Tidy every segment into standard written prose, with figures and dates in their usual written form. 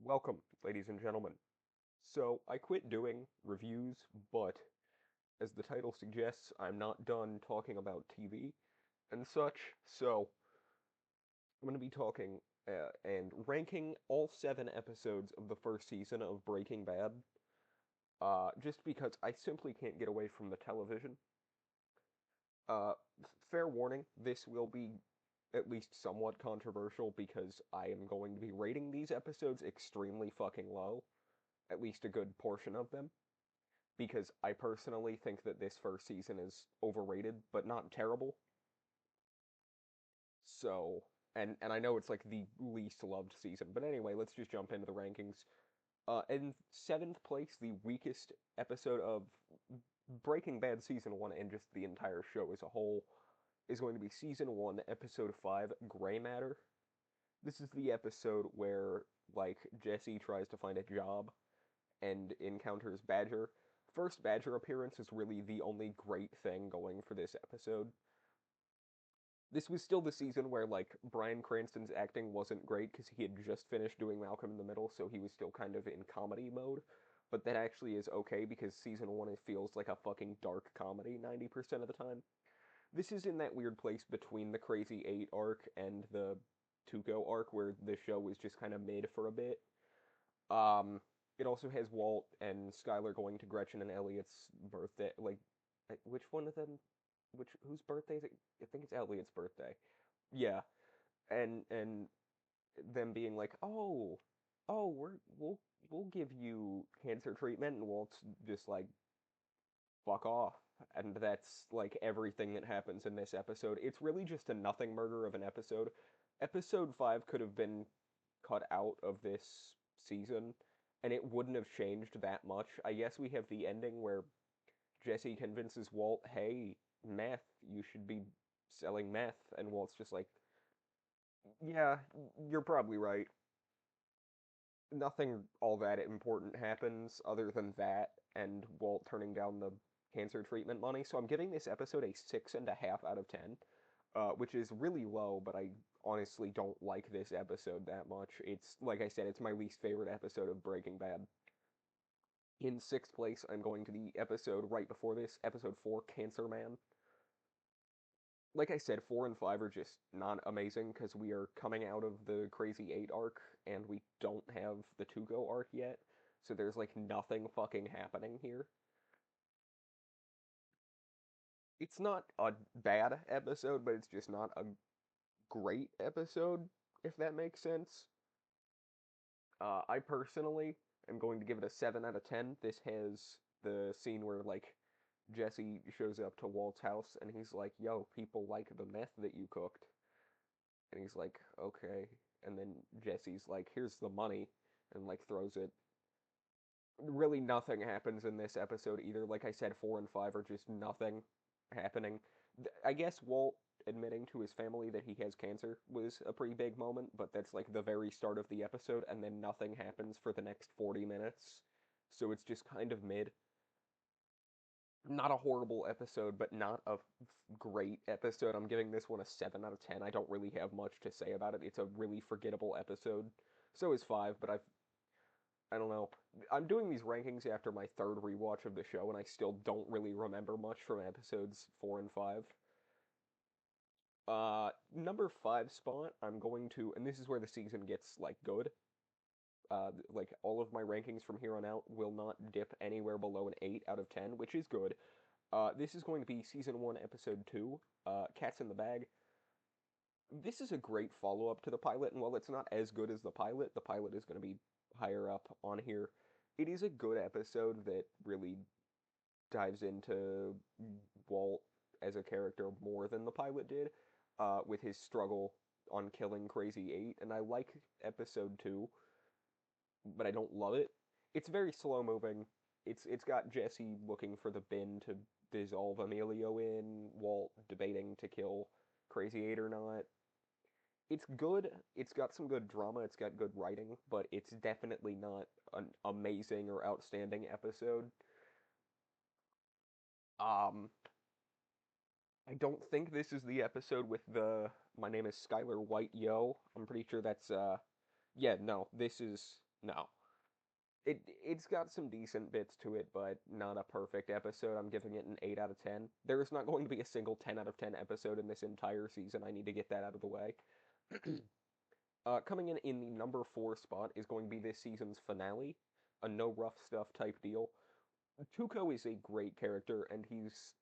Welcome, ladies and gentlemen. So, I quit doing reviews, but as the title suggests, I'm not done talking about TV and such, so I'm going to be talking and ranking all 7 episodes of the first season of Breaking Bad, just because I simply can't get away from the television. Uh, Fair warning, this will be at least somewhat controversial because I am going to be rating these episodes extremely fucking low, at least a good portion of them. Because I personally think that this first season is overrated, but not terrible. So, and I know it's like the least loved season, but anyway, let's just jump into the rankings. In seventh place, the weakest episode of Breaking Bad season one and just the entire show as a whole is going to be season one, episode 5, Gray Matter. This is the episode where like Jesse tries to find a job and encounters Badger. First Badger appearance is really the only great thing going for this episode. This was still the season where like Bryan Cranston's acting wasn't great because he had just finished doing Malcolm in the Middle, so he was still kind of in comedy mode. But that actually is okay because season one it feels like a fucking dark comedy 90% of the time. This is in that weird place between the Crazy Eight arc and the Tuco arc where the show was just kind of mid for a bit. Um, it also has Walt and Skyler going to Gretchen and Elliot's birthday. Like, which one of them? Which whose birthday is it? I think it's Elliot's birthday. Yeah, and them being like, oh, we'll give you cancer treatment, and Walt's just like, fuck off. And that's like everything that happens in this episode. It's really just a nothing murder of an episode. Episode 5 could have been cut out of this season, and it wouldn't have changed that much. I guess we have the ending where Jesse convinces Walt, hey, meth, you should be selling meth. And Walt's just like, yeah, you're probably right. Nothing all that important happens other than that and Walt turning down the cancer treatment money. So I'm giving this episode a 6.5 out of 10, which is really low, but I honestly don't like this episode that much. It's, like I said, it's my least favorite episode of Breaking Bad. In sixth place, I'm going to the episode right before this, episode 4, Cancer Man. Like I said, 4 and 5 are just not amazing because we are coming out of the Crazy 8 arc and we don't have the Tuco arc yet. So there's like nothing fucking happening here. It's not a bad episode, but it's just not a great episode, if that makes sense. I personally am going to give it a 7 out of 10. This has the scene where like Jesse shows up to Walt's house and he's like, yo, people like the meth that you cooked. And he's like, okay. And then Jesse's like, here's the money, and like throws it. Really, nothing happens in this episode either. Like I said, 4 and 5 are just nothing happening. I guess Walt admitting to his family that he has cancer was a pretty big moment, but that's like the very start of the episode, and then nothing happens for the next 40 minutes. So it's just kind of mid. Not a horrible episode, but not a great episode. I'm giving this one a 7 out of 10. I don't really have much to say about it. It's a really forgettable episode. So is 5, but I don't know. I'm doing these rankings after my third rewatch of the show, and I still don't really remember much from episodes 4 and 5. Number 5 spot, I'm going to, and this is where the season gets, like, good. Like, all of my rankings from here on out will not dip anywhere below an 8 out of 10, which is good. This is going to be season 1, episode 2, Cats in the Bag. This is a great follow-up to the pilot, and while it's not as good as the pilot is going to be higher up on here. It is a good episode that really dives into Walt as a character more than the pilot did, with his struggle on killing Crazy Eight, and I like episode 2, but I don't love it. It's very slow moving. It's got Jesse looking for the bin to dissolve Emilio in, Walt debating to kill Crazy Eight or not. It's good. It's got some good drama. It's got good writing, but it's definitely not an amazing or outstanding episode. Um, I don't think this is the episode with the "My name is Skylar White, yo." I'm pretty sure that's yeah, no. This is No. It's got some decent bits to it, but not a perfect episode. I'm giving it an 8 out of 10. There is not going to be a single 10 out of 10 episode in this entire season. I need to get that out of the way. Coming in the number 4 spot is going to be this season's finale, a no rough stuff type deal. Tuco is a great character, and he's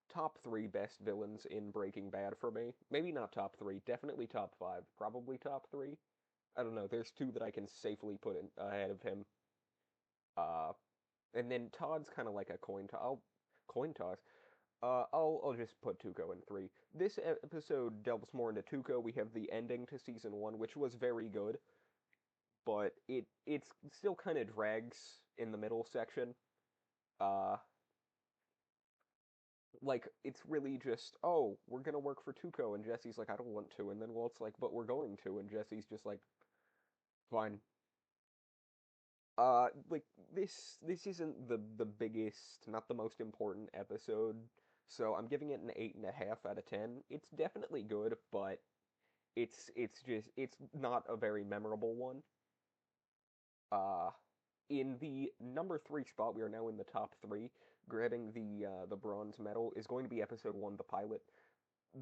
top 3 best villains in Breaking Bad for me. Maybe not top 3, definitely top 5, probably top 3. I don't know, there's 2 that I can safely put in ahead of him. Uh, and then Todd's kind of like a coin toss. I'll just put Tuco in 3. This episode delves more into Tuco. We have the ending to season 1, which was very good, but it's still kind of drags in the middle section. Uh, like it's really just, oh, we're gonna work for Tuco, and Jesse's like, I don't want to, and then Walt's like, but we're going to, and Jesse's just like, fine. Like this isn't the biggest, not the most important episode, so I'm giving it an 8.5 out of 10. It's definitely good, but it's not a very memorable one. Uh, in the number 3 spot, we are now in the top 3. Grabbing the bronze medal is going to be episode 1, the pilot.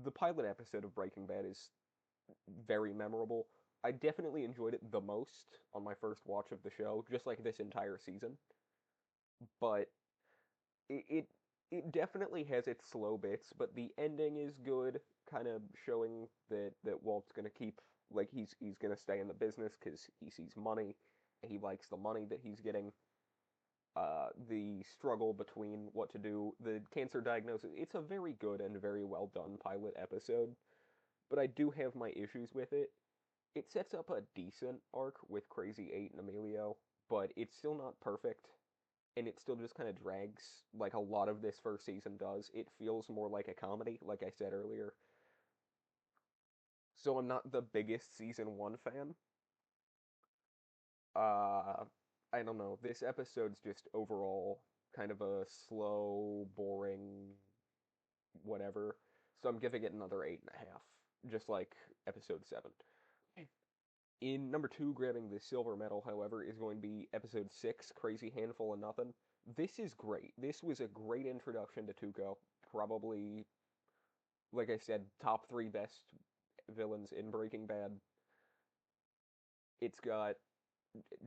The pilot episode of Breaking Bad is very memorable. I definitely enjoyed it the most on my first watch of the show, just like this entire season. But it it, it definitely has its slow bits, but the ending is good, kind of showing that Walt's gonna keep like he's gonna stay in the business because he sees money, he likes the money that he's getting. The struggle between what to do, the cancer diagnosis. It's a very good and very well done pilot episode, but I do have my issues with it. It sets up a decent arc with Crazy 8 and Emilio, but it's still not perfect, and it still just kind of drags like a lot of this first season does. It feels more like a comedy, like I said earlier. So I'm not the biggest season 1 fan. Uh, I don't know. This episode's just overall kind of a slow, boring, whatever. So I'm giving it another 8.5, just like episode 7. In number 2, grabbing the silver medal, however, is going to be episode 6, Crazy Handful of Nothing. This is great. This was a great introduction to Tuco. Probably, like I said, top 3 best villains in Breaking Bad. It's got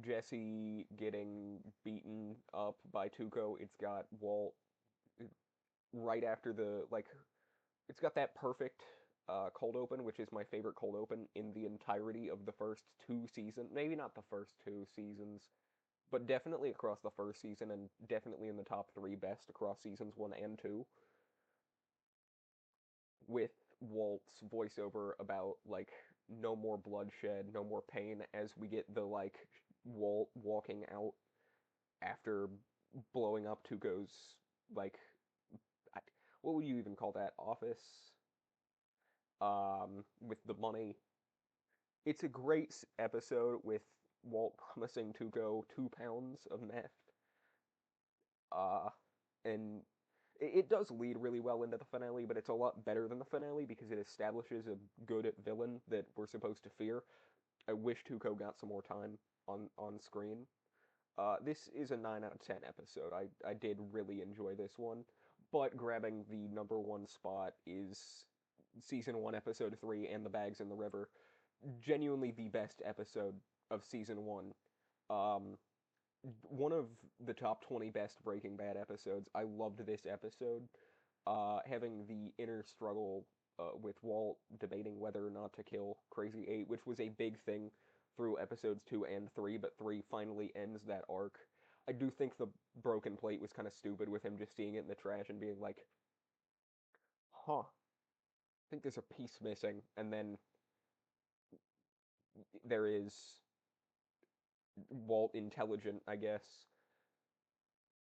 Jesse getting beaten up by Tuco. It's got Walt right after it's got that perfect cold open, which is my favorite cold open in the entirety of the first 2 seasons. Maybe not the first 2 seasons, but definitely across the first season and definitely in the top 3 best across seasons 1 and 2. With Walt's voiceover about like no more bloodshed, no more pain as we get the like Walt walking out after blowing up Tuco's like what would you even call that office with the money. It's a great episode with Walt promising Tuco 2 pounds of meth. Uh, and it does lead really well into the finale, but it's a lot better than the finale because it establishes a good villain that we're supposed to fear. I wish Tuco got some more time on screen. This is a 9 out of 10 episode. I did really enjoy this one, but grabbing the number 1 spot is season 1, episode 3, and the bags in the river. Genuinely the best episode of season 1. Um, one of the top 20 best Breaking Bad episodes. I loved this episode. Having the inner struggle with Walt debating whether or not to kill Crazy 8, which was a big thing through episodes 2 and 3, but 3 finally ends that arc. I do think the broken plate was kind of stupid with him just seeing it in the trash and being like, huh, I think there's a piece missing. And then there is Walt intelligent, I guess.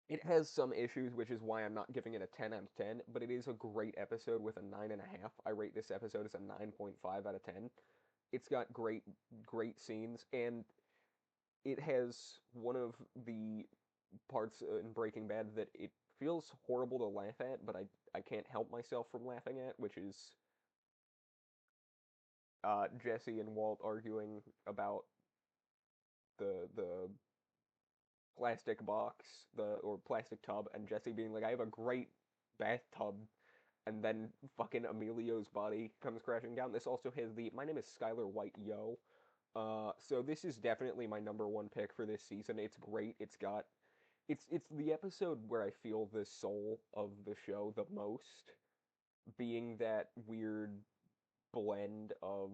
It has some issues, which is why I'm not giving it a 10 out of 10, but it is a great episode with a 9.5. I rate this episode as a 9.5 out of 10. It's got great scenes, and it has one of the parts in Breaking Bad that it feels horrible to laugh at, but I can't help myself from laughing at, which is Jesse and Walt arguing about the plastic box, or plastic tub, and Jesse being like, "I have a great bathtub," and then fucking Emilio's body comes crashing down. This also has the "My name is Skylar White, yo." So this is definitely my number one pick for this season. It's great. It's the episode where I feel the soul of the show the most, being that weird blend of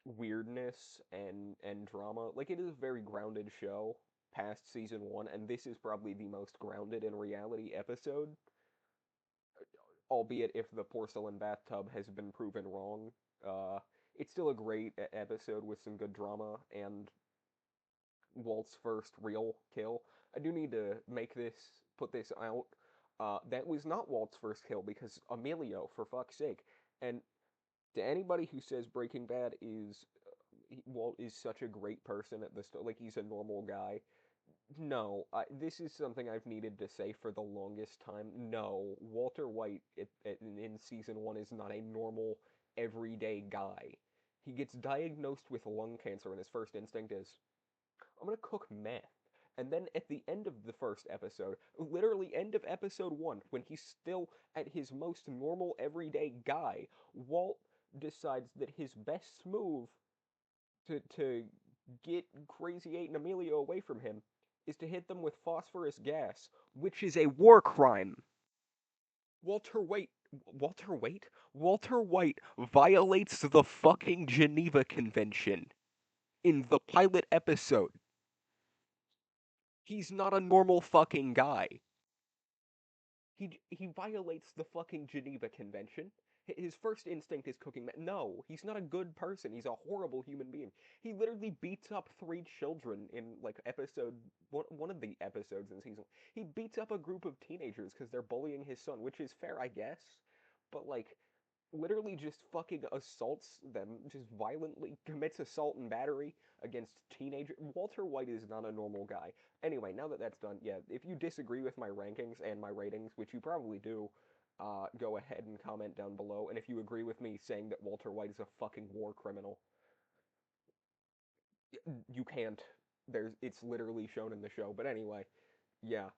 weirdness and drama. Like, it is a very grounded show past season one, and this is probably the most grounded in reality episode, albeit if the porcelain bathtub has been proven wrong. It's still a great episode with some good drama and Walt's first real kill. I do need to put this out. That was not Walt's first kill because Emilio, for fuck's sake. And to anybody who says Breaking Bad is Walt is such a great person at the start, like he's a normal guy. No, this is something I've needed to say for the longest time. No, Walter White in season one is not a normal, everyday guy. He gets diagnosed with lung cancer, and his first instinct is, I'm gonna cook meth. And then at the end of the first episode, literally end of episode one, when he's still at his most normal, everyday guy, Walt decides that his best move to get Crazy 8 and Emilio away from him is to hit them with phosphorus gas, which is a war crime. Walter White, Walter White? Walter White violates the fucking Geneva Convention in the pilot episode. He's not a normal fucking guy. He violates the fucking Geneva Convention. His first instinct is cooking meth. No, he's not a good person. He's a horrible human being. He literally beats up three children in like episode one of the episodes in season. He beats up a group of teenagers because they're bullying his son, which is fair, I guess. But like, literally just fucking assaults them, just violently commits assault and battery against teenagers. Walter White is not a normal guy. Anyway, now that that's done, yeah, if you disagree with my rankings and my ratings, which you probably do, go ahead and comment down below. And if you agree with me saying that Walter White is a fucking war criminal, you can't. It's literally shown in the show. But anyway, yeah.